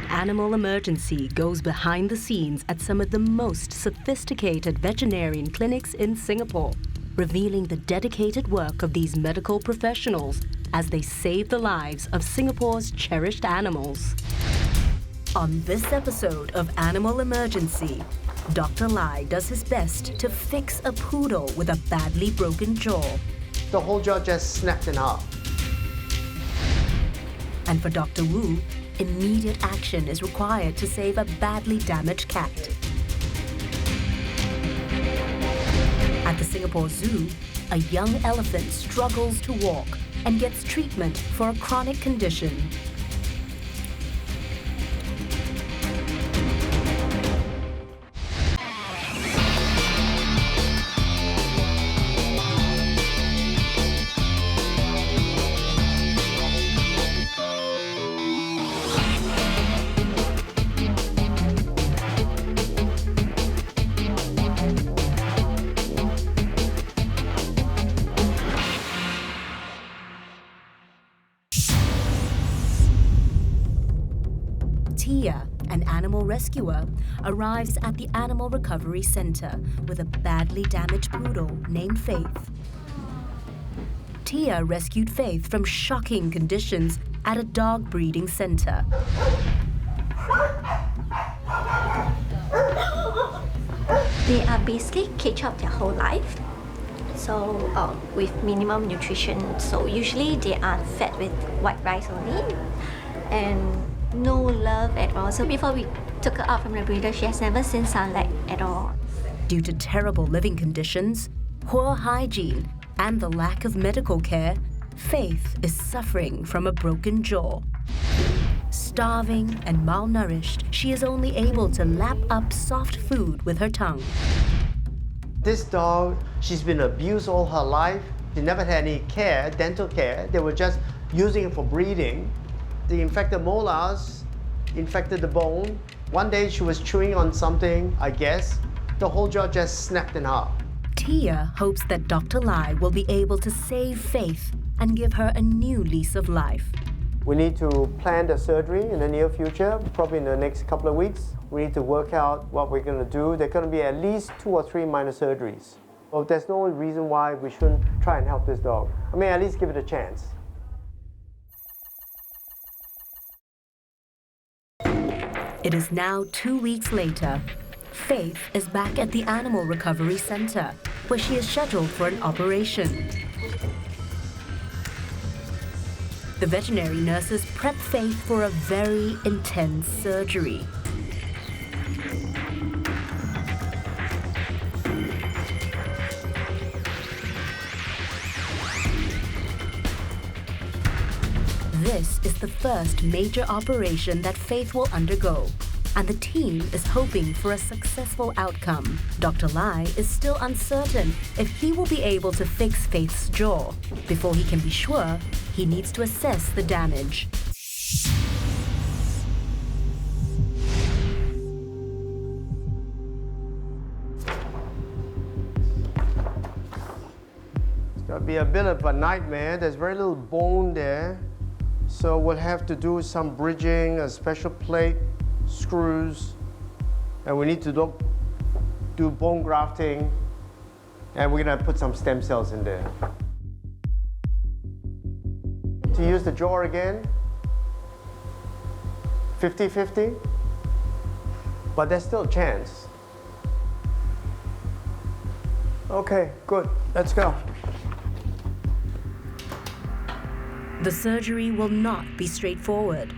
Animal Emergency goes behind the scenes at some of the most sophisticated veterinarian clinics in Singapore, revealing the dedicated work of these medical professionals as they save the lives of Singapore's cherished animals. On this episode of Animal Emergency, Dr. Lai does his best to fix a poodle with a badly broken jaw. The whole jaw just snapped in half. And for Dr. Wu, immediate action is required to save a badly damaged cat. At the Singapore Zoo, a young elephant struggles to walk and gets treatment for a chronic condition. Tia, an animal rescuer, arrives at the Animal Recovery Center with a badly damaged poodle named Faith. Tia rescued Faith from shocking conditions at a dog breeding center. They are basically caged up their whole life, so with minimum nutrition. So usually they are fed with white rice only, and no love at all. So before we took her out from the breeder, she has never seen sunlight at all. Due to terrible living conditions, poor hygiene, and the lack of medical care, Faith is suffering from a broken jaw. Starving and malnourished, she is only able to lap up soft food with her tongue. This dog, she's been abused all her life. She never had any care, dental care. They were just using it for breeding. The infected molars infected the bone. One day she was chewing on something, I guess. The whole jaw just snapped in half. Tia hopes that Dr. Lai will be able to save Faith and give her a new lease of life. We need to plan the surgery in the near future, probably in the next couple of weeks. We need to work out what we're going to do. There are going to be at least 2 or 3 minor surgeries. So there's no reason why we shouldn't try and help this dog. I mean, at least give it a chance. It is now 2 weeks later. Faith is back at the Animal Recovery Center, where she is scheduled for an operation. The veterinary nurses prep Faith for a very intense surgery. This is the first major operation that Faith will undergo, and the team is hoping for a successful outcome. Dr. Lai is still uncertain if he will be able to fix Faith's jaw. Before he can be sure, he needs to assess the damage. It's going to be a bit of a nightmare. There's very little bone there. So we'll have to do some bridging, a special plate, screws, and we need to do bone grafting, and we're going to put some stem cells in there. To use the jaw again, 50-50, but there's still a chance. Okay, good, let's go. The surgery will not be straightforward.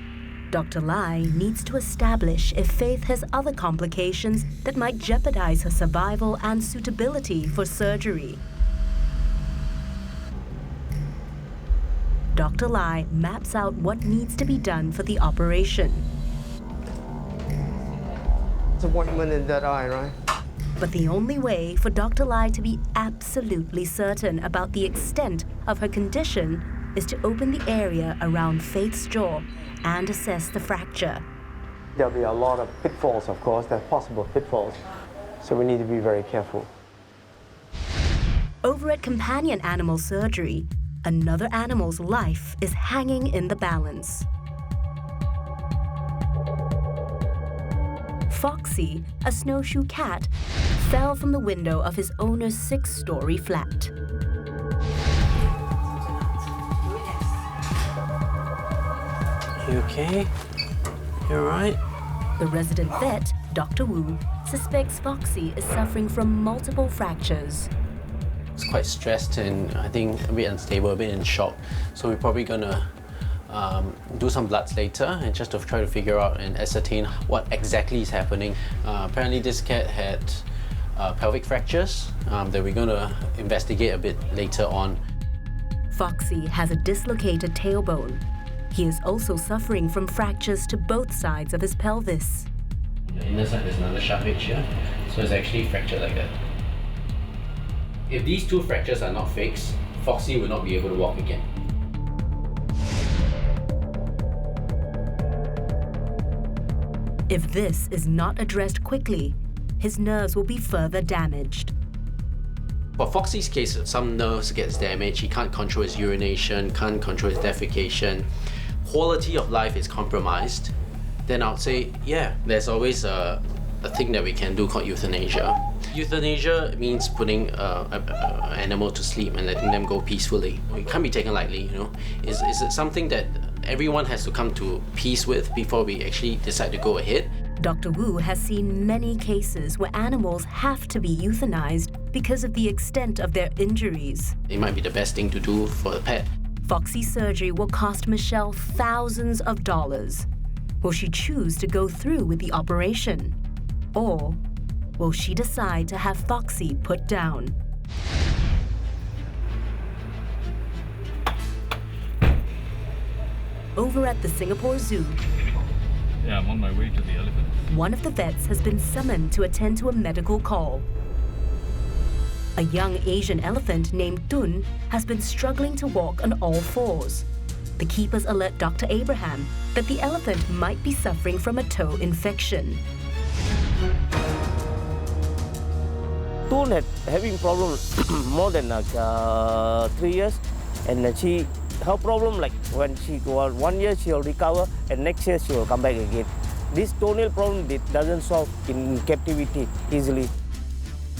Dr. Lai needs to establish if Faith has other complications that might jeopardize her survival and suitability for surgery. Dr. Lai maps out what needs to be done for the operation. Disappointment in that eye, right? But the only way for Dr. Lai to be absolutely certain about the extent of her condition is to open the area around Faith's jaw and assess the fracture. There'll be a lot of pitfalls, of course, there are possible pitfalls, so we need to be very careful. Over at Companion Animal Surgery, Another animal's life is hanging in the balance. Foxy, a snowshoe cat, fell from the window of his owner's 6-story flat. You okay? You alright? The resident vet, Dr. Wu, suspects Foxy is suffering from multiple fractures. It's quite stressed and I think a bit unstable, a bit in shock. So we're probably gonna do some bloods later and just to try to figure out and ascertain what exactly is happening. Apparently this cat had pelvic fractures that we're gonna investigate a bit later on. Foxy has a dislocated tailbone. He is also suffering from fractures to both sides of his pelvis. The inner side there's another sharp edge here, so it's actually fractured like that. If these two fractures are not fixed, Foxy will not be able to walk again. If this is not addressed quickly, his nerves will be further damaged. For Foxy's case, some nerves gets damaged. He can't control his urination, can't control his defecation. Quality of life is compromised. Then I would say, yeah, there's always a thing that we can do called euthanasia. Euthanasia means putting an animal to sleep and letting them go peacefully. It can't be taken lightly, you know. It's something that everyone has to come to peace with before we actually decide to go ahead. Dr. Wu has seen many cases where animals have to be euthanized because of the extent of their injuries. It might be the best thing to do for the pet. Foxy's surgery will cost Michelle thousands of dollars. Will she choose to go through with the operation? Or will she decide to have Foxy put down? Over at the Singapore Zoo, Yeah, I'm on my way to the elephant. one of the vets has been summoned to attend to a medical call. A young Asian elephant named Dun has been struggling to walk on all fours. The keepers alert Dr. Abraham that the elephant might be suffering from a toe infection. Dun had having problems more than 3 years, and her problem, like when she was 1 year, she will recover, and next year she will come back again. This toenail problem doesn't solve in captivity easily.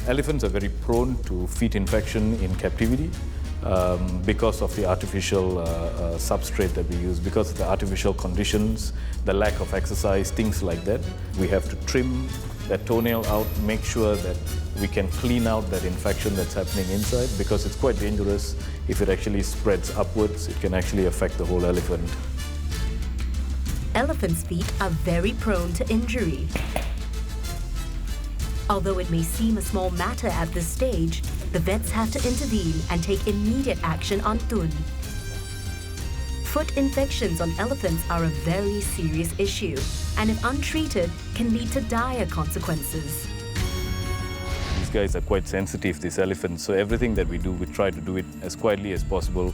Elephants are very prone to feet infection in captivity because of the artificial substrate that we use, because of the artificial conditions, the lack of exercise, things like that. We have to trim that toenail out, make sure that we can clean out that infection that's happening inside, because it's quite dangerous. If it actually spreads upwards, it can actually affect the whole elephant. Elephants' feet are very prone to injury. Although it may seem a small matter at this stage, the vets have to intervene and take immediate action on Dun. Foot infections on elephants are a very serious issue, and if untreated, can lead to dire consequences. These guys are quite sensitive, these elephants, so everything that we do, we try to do it as quietly as possible.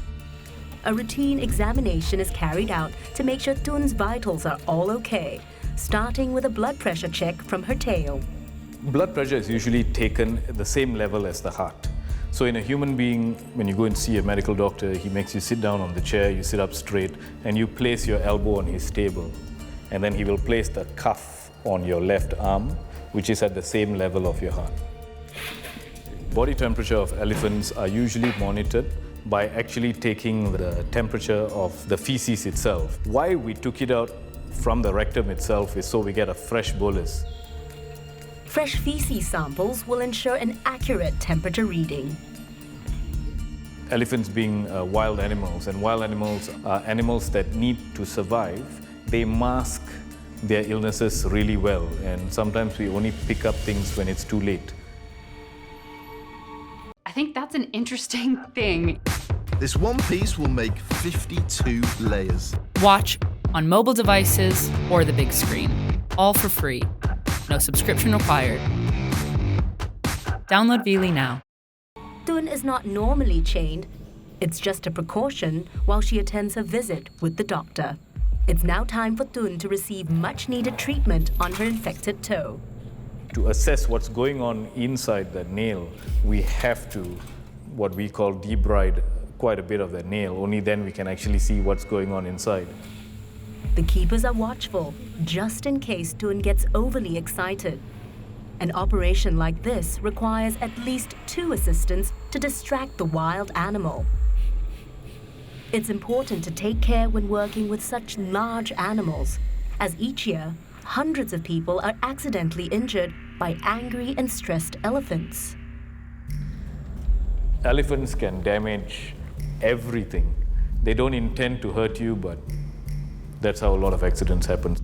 A routine examination is carried out to make sure Dun's vitals are all okay, starting with a blood pressure check from her tail. Blood pressure is usually taken at the same level as the heart. So in a human being, when you go and see a medical doctor, he makes you sit down on the chair, you sit up straight, and you place your elbow on his table. And then he will place the cuff on your left arm, which is at the same level of your heart. Body temperature of elephants are usually monitored by actually taking the temperature of the feces itself. Why we took it out from the rectum itself is so we get a fresh bolus. Fresh feces samples will ensure an accurate temperature reading. Elephants being wild animals, and wild animals are animals that need to survive, they mask their illnesses really well, and sometimes we only pick up things when it's too late. I think that's an interesting thing. This one piece will make 52 layers. Watch on mobile devices or the big screen, all for free. No subscription required. Download Veely now. Dun is not normally chained. It's just a precaution while she attends her visit with the doctor. It's now time for Dun to receive much-needed treatment on her infected toe. To assess what's going on inside the nail, we have to, what we call debride quite a bit of that nail. Only then we can actually see what's going on inside. The keepers are watchful, just in case Tun gets overly excited. An operation like this requires at least 2 assistants to distract the wild animal. It's important to take care when working with such large animals, as each year, hundreds of people are accidentally injured by angry and stressed elephants. Elephants can damage everything. They don't intend to hurt you, but that's how a lot of accidents happen.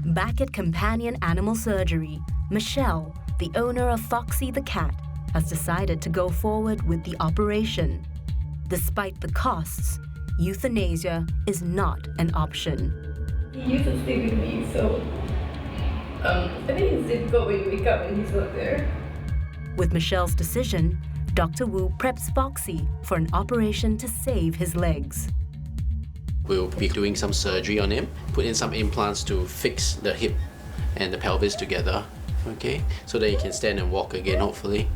Back at Companion Animal Surgery, Michelle, the owner of Foxy the cat, has decided to go forward with the operation. Despite the costs, euthanasia is not an option. He used to stay with me, so I think it's difficult when you wake up and he's not there. With Michelle's decision, Dr. Wu preps Foxy for an operation to save his legs. We'll be doing some surgery on him, put in some implants to fix the hip and the pelvis together, okay, so that he can stand and walk again, hopefully.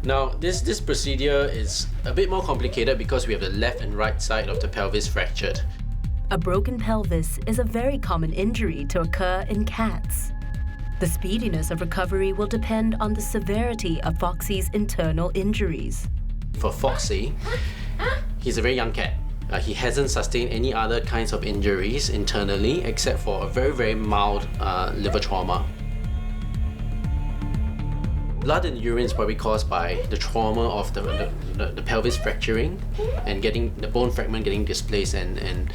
Now, this procedure is a bit more complicated because we have the left and right side of the pelvis fractured. A broken pelvis is a very common injury to occur in cats. The speediness of recovery will depend on the severity of Foxy's internal injuries. For Foxy, he's a very young cat. He hasn't sustained any other kinds of injuries internally except for a very, very mild liver trauma. Blood in the urine is probably caused by the trauma of the pelvis fracturing and getting the bone fragment getting displaced and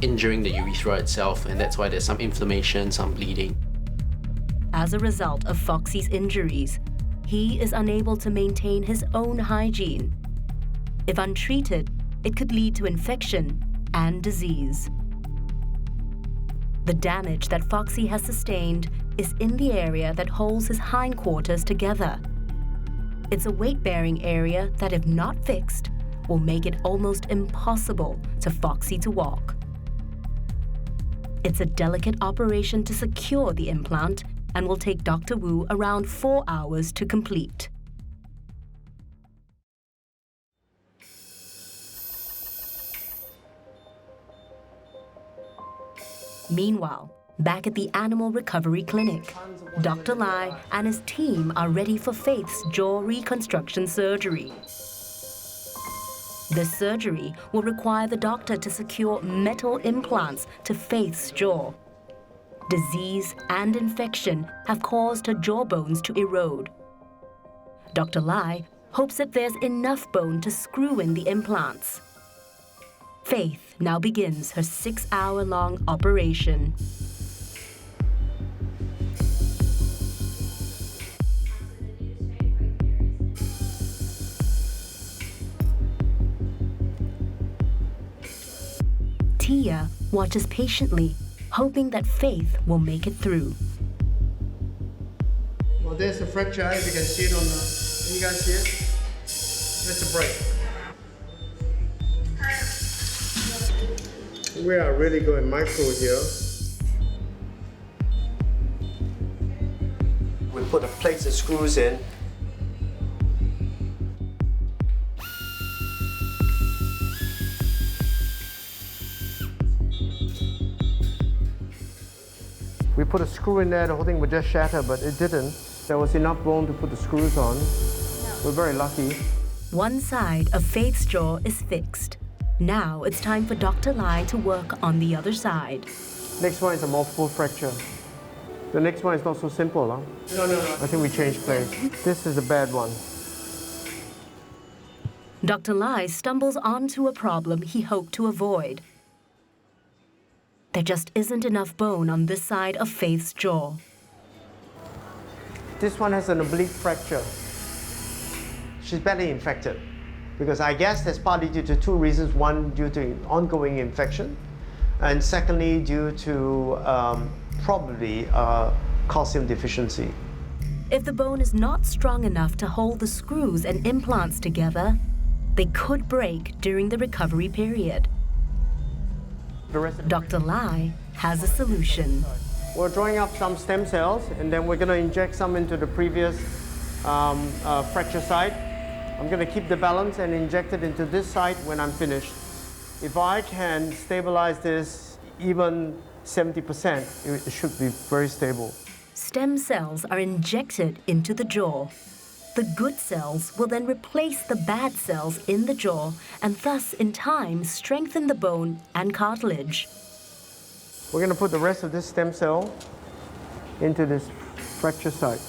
injuring the urethra itself, and that's why there's some inflammation, some bleeding. As a result of Foxy's injuries, he is unable to maintain his own hygiene. If untreated, it could lead to infection and disease. The damage that Foxy has sustained is in the area that holds his hindquarters together. It's a weight-bearing area that, if not fixed, will make it almost impossible for Foxy to walk. It's a delicate operation to secure the implant and will take Dr. Wu around 4 hours to complete. Meanwhile, back at the Animal Recovery Clinic, Dr. Lai and his team are ready for Faith's jaw reconstruction surgery. This surgery will require the doctor to secure metal implants to Faith's jaw. Disease and infection have caused her jawbones to erode. Dr. Lai hopes that there's enough bone to screw in the implants. Faith now begins her 6-hour-long operation. Tia watches patiently, hoping that Faith will make it through. Well, there's a fracture, if you can see it on the... Can you guys see it? That's a break. We are really going micro here. We put the plates and screws in. We put a screw in there, the whole thing would just shatter, but it didn't. There was enough bone to put the screws on. We're very lucky. One side of Faith's jaw is fixed. Now it's time for Dr. Lai to work on the other side. Next one is a multiple fracture. The next one is not so simple, huh? No. I think we changed place. This is a bad one. Dr. Lai stumbles onto a problem he hoped to avoid. There just isn't enough bone on this side of Faith's jaw. This one has an oblique fracture. She's badly infected. Because I guess that's partly due to 2 reasons. One, due to ongoing infection, and secondly, due to probably calcium deficiency. If the bone is not strong enough to hold the screws and implants together, they could break during the recovery period. Dr. Lai has a solution. We're drawing up some stem cells, and then we're going to inject some into the previous fracture site. I'm going to keep the balance and inject it into this site when I'm finished. If I can stabilize this even 70%, it should be very stable. Stem cells are injected into the jaw. The good cells will then replace the bad cells in the jaw and thus, in time, strengthen the bone and cartilage. We're going to put the rest of this stem cell into this fracture site.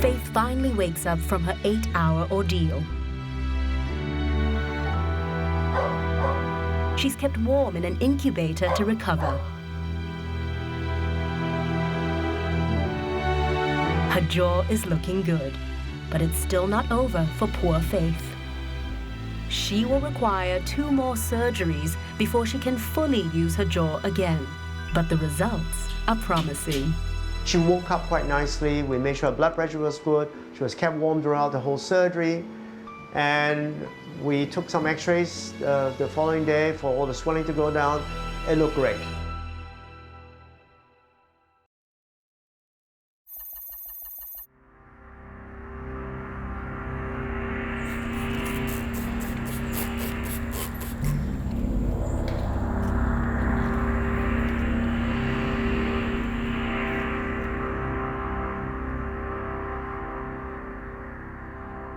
Faith finally wakes up from her 8-hour ordeal. She's kept warm in an incubator to recover. Her jaw is looking good, but it's still not over for poor Faith. She will require 2 more surgeries before she can fully use her jaw again, but the results are promising. She woke up quite nicely. We made sure her blood pressure was good. She was kept warm throughout the whole surgery. And we took some x-rays the following day for all the swelling to go down. It looked great.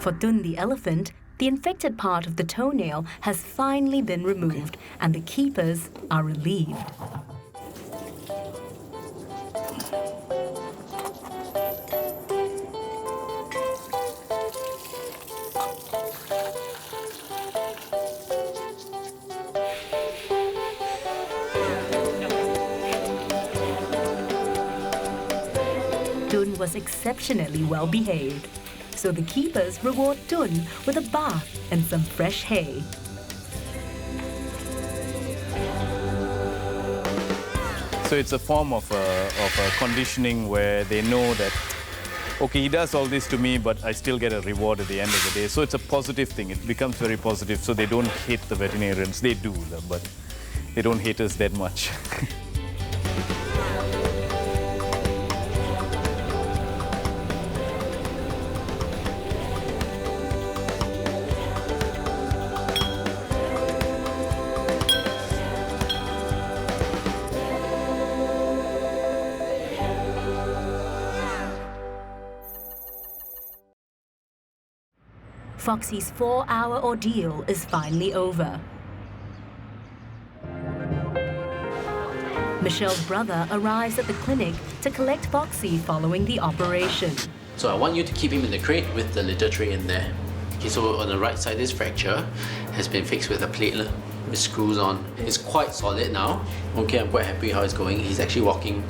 For Dun the elephant, the infected part of the toenail has finally been removed, and the keepers are relieved. Dun was exceptionally well behaved, so the keepers reward Dun with a bath and some fresh hay. So it's a form of a conditioning where they know that, okay, he does all this to me, but I still get a reward at the end of the day. So it's a positive thing. It becomes very positive, so they don't hate the veterinarians. They do, but they don't hate us that much. Foxy's 4-hour ordeal is finally over. Michelle's brother arrives at the clinic to collect Foxy following the operation. So I want you to keep him in the crate with the litter tray in there. Okay, so on the right side, this fracture has been fixed with a platelet with screws on. It's quite solid now. Okay, I'm quite happy how it's going. He's actually walking.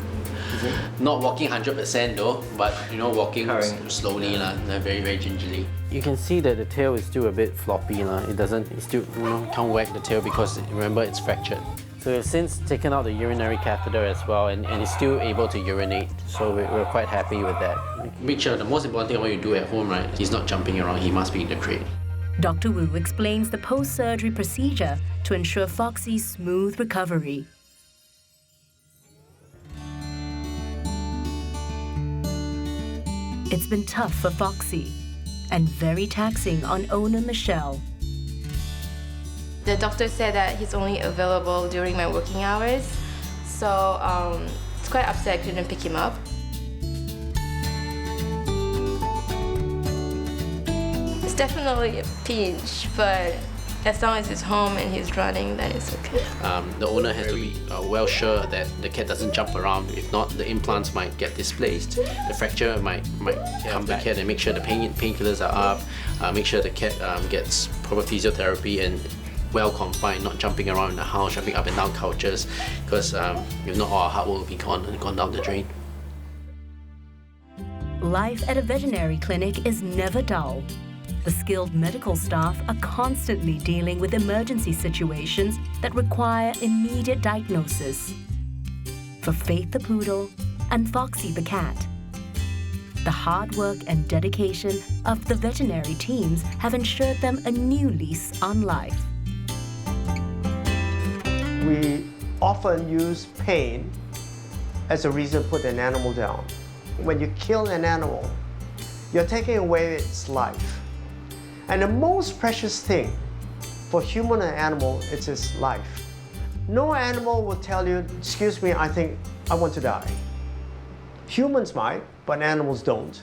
Not walking 100% though, but you know, walking slowly, very, very gingerly. You can see that the tail is still a bit floppy. It still can't wag the tail because remember it's fractured. So we've since taken out the urinary catheter as well, and it's still able to urinate. So we're quite happy with that. Make sure the most important thing I want you to do at home, right? He's not jumping around, he must be in the crate. Dr. Wu explains the post-surgery procedure to ensure Foxy's smooth recovery. It's been tough for Foxy and very taxing on owner Michelle. The doctor said that he's only available during my working hours, so it's quite upset I couldn't pick him up. It's definitely a pinch, but as long as he's home and he's running, then it's okay. The owner has to be well sure that the cat doesn't jump around. If not, the implants might get displaced. The fracture might come back and make sure the painkillers are up. Make sure the cat gets proper physiotherapy and well confined, not jumping around in the house, jumping up and down couches, because if not, all our hard work will be gone down the drain. Life at a veterinary clinic is never dull. The skilled medical staff are constantly dealing with emergency situations that require immediate diagnosis. For Faith the poodle and Foxy the cat, The hard work and dedication of the veterinary teams have ensured them a new lease on life. We often use pain as a reason to put an animal down. When you kill an animal, you're taking away its life. And the most precious thing for human and animal is its life. No animal will tell you, excuse me, I think I want to die. Humans might, but animals don't.